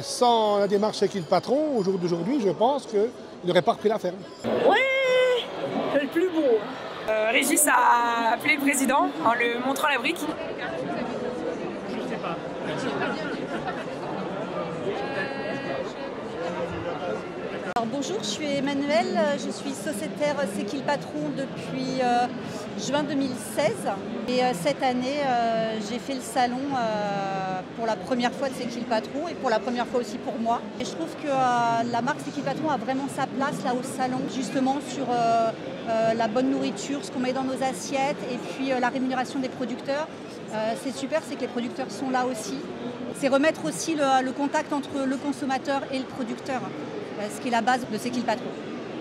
Sans la démarche C'est qui le patron, au jour d'aujourd'hui, je pense qu'il n'aurait pas repris la ferme. Oui, c'est le plus beau. Régis a appelé le président en lui montrant la brique. Je sais pas. Alors bonjour, je suis Emmanuelle, je suis sociétaire C'est qui le patron depuis juin 2016 et cette année j'ai fait le salon pour la première fois de C'est qui le patron et pour la première fois aussi pour moi. Et je trouve que la marque C'est qui le patron a vraiment sa place là au salon, justement sur la bonne nourriture, ce qu'on met dans nos assiettes et puis la rémunération des producteurs. C'est super, c'est que les producteurs sont là aussi. C'est remettre aussi le contact entre le consommateur et le producteur, ce qui est la base de C'est qui le patron.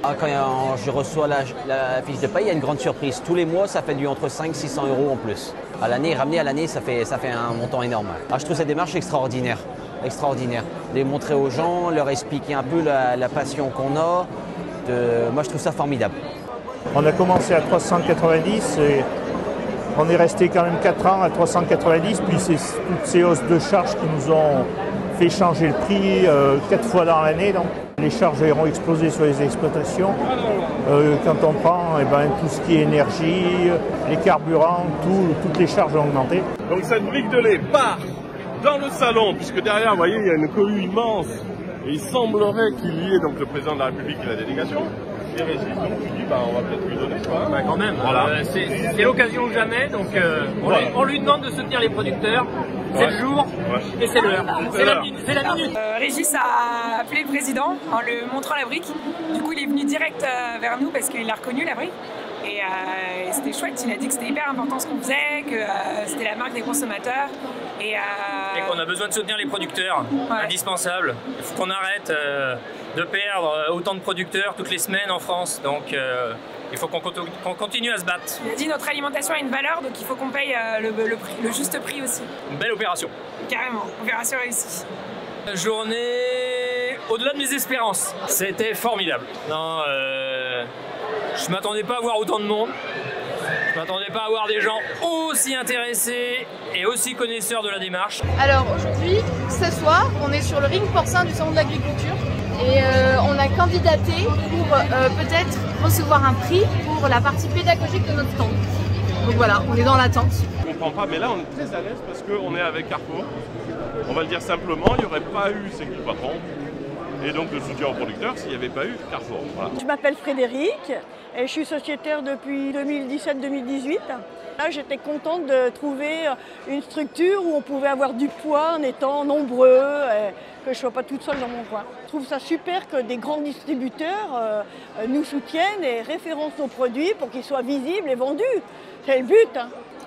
Quand je reçois la fiche de paye, il y a une grande surprise. Tous les mois, ça fait du entre 500 et 600 € en plus. À l'année, ramené à l'année, ça fait un montant énorme. Je trouve cette démarche extraordinaire. Extraordinaire. De montrer aux gens, leur expliquer un peu la passion qu'on a. Moi, je trouve ça formidable. On a commencé à 390 et on est resté quand même 4 ans à 390. Puis c'est toutes ces hausses de charges qui nous ont fait changer le prix 4 fois dans l'année. Donc les charges auront explosé sur les exploitations. Quand on prend tout ce qui est énergie, les carburants, toutes les charges ont augmenté. Donc cette brique de lait part dans le salon, puisque derrière, vous voyez, il y a une cohue immense. Et il semblerait qu'il y ait donc le président de la République et la délégation. Et Régis, donc tu dis, on va peut-être lui donner quoi. Quand même, voilà. C'est l'occasion ou jamais, donc on lui demande de soutenir les producteurs. C'est le jour et c'est l'heure. C'est la minute. Régis a appelé le président en lui montrant la brique. Du coup, il est venu direct vers nous parce qu'il a reconnu la brique. Et c'était chouette, il a dit que c'était hyper important ce qu'on faisait, que c'était la marque des consommateurs. Et qu'on a besoin de soutenir les producteurs, indispensable. Il faut qu'on arrête de perdre autant de producteurs toutes les semaines en France. Donc il faut qu'on continue à se battre. Il a dit notre alimentation a une valeur, donc il faut qu'on paye le juste prix aussi. Une belle opération. Carrément, opération réussie. Journée au-delà de mes espérances. C'était formidable. Non, je ne m'attendais pas à voir autant de monde. Je ne m'attendais pas à voir des gens aussi intéressés et aussi connaisseurs de la démarche. Alors aujourd'hui, ce soir, on est sur le ring porcin du salon de l'agriculture et on a candidaté pour peut-être recevoir un prix pour la partie pédagogique de notre stand. Donc voilà, on est dans l'attente. Je ne comprends pas, mais là on est très à l'aise parce qu'on est avec Carrefour. On va le dire simplement, il n'y aurait pas eu C'est qui le patron et donc le soutien aux producteurs s'il n'y avait pas eu Carrefour. Voilà. Je m'appelle Frédéric et je suis sociétaire depuis 2017-2018. Là, j'étais contente de trouver une structure où on pouvait avoir du poids en étant nombreux, et que je ne sois pas toute seule dans mon coin. Je trouve ça super que des grands distributeurs nous soutiennent et référencent nos produits pour qu'ils soient visibles et vendus. C'est le but.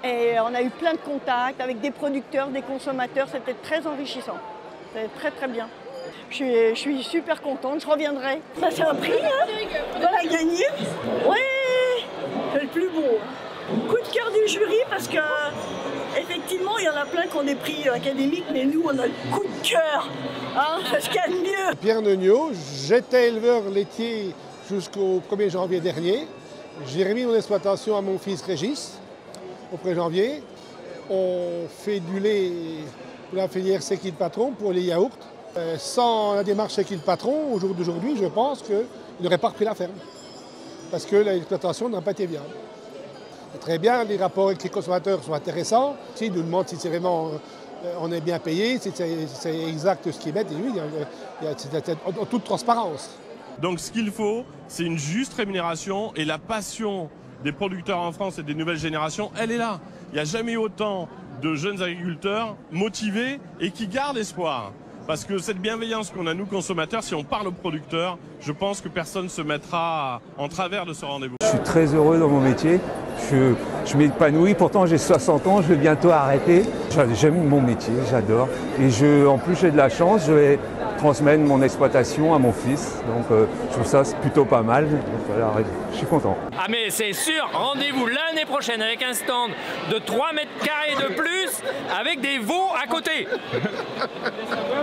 Et on a eu plein de contacts avec des producteurs, des consommateurs. C'était très enrichissant. C'était très très bien. Je suis super contente, je reviendrai. Ça c'est un prix, on va la gagner. Oui, c'est le plus beau. Coup de cœur du jury parce que effectivement il y en a plein qui ont des prix académiques, mais nous on a le coup de cœur. C'est ce qu'il y a de mieux. Pierre Neugnot, j'étais éleveur laitier jusqu'au 1er janvier dernier. J'ai remis mon exploitation à mon fils Régis au 1er janvier. On fait du lait pour la filière C'est qui le patron pour les yaourts. Sans la démarche C'est qui le patron, au jour d'aujourd'hui, je pense qu'il n'aurait pas repris la ferme. Parce que l'exploitation n'a pas été viable. C'est très bien, les rapports avec les consommateurs sont intéressants. Ils nous demandent si c'est vraiment on est bien payé, si c'est exact ce qu'ils mettent. Et oui, c'est en toute transparence. Donc ce qu'il faut, c'est une juste rémunération et la passion des producteurs en France et des nouvelles générations, elle est là. Il n'y a jamais eu autant de jeunes agriculteurs motivés et qui gardent espoir. Parce que cette bienveillance qu'on a nous consommateurs, si on parle aux producteurs, je pense que personne ne se mettra en travers de ce rendez-vous. Je suis très heureux dans mon métier, je m'épanouis, pourtant j'ai 60 ans, je vais bientôt arrêter. J'aime mon métier, j'adore. Et en plus j'ai de la chance, je vais transmettre mon exploitation à mon fils. Donc je trouve ça plutôt pas mal. Donc, voilà, je suis content. Ah mais c'est sûr, rendez-vous l'année prochaine avec un stand de 3 mètres carrés de plus avec des veaux à côté.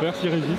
Merci Régis.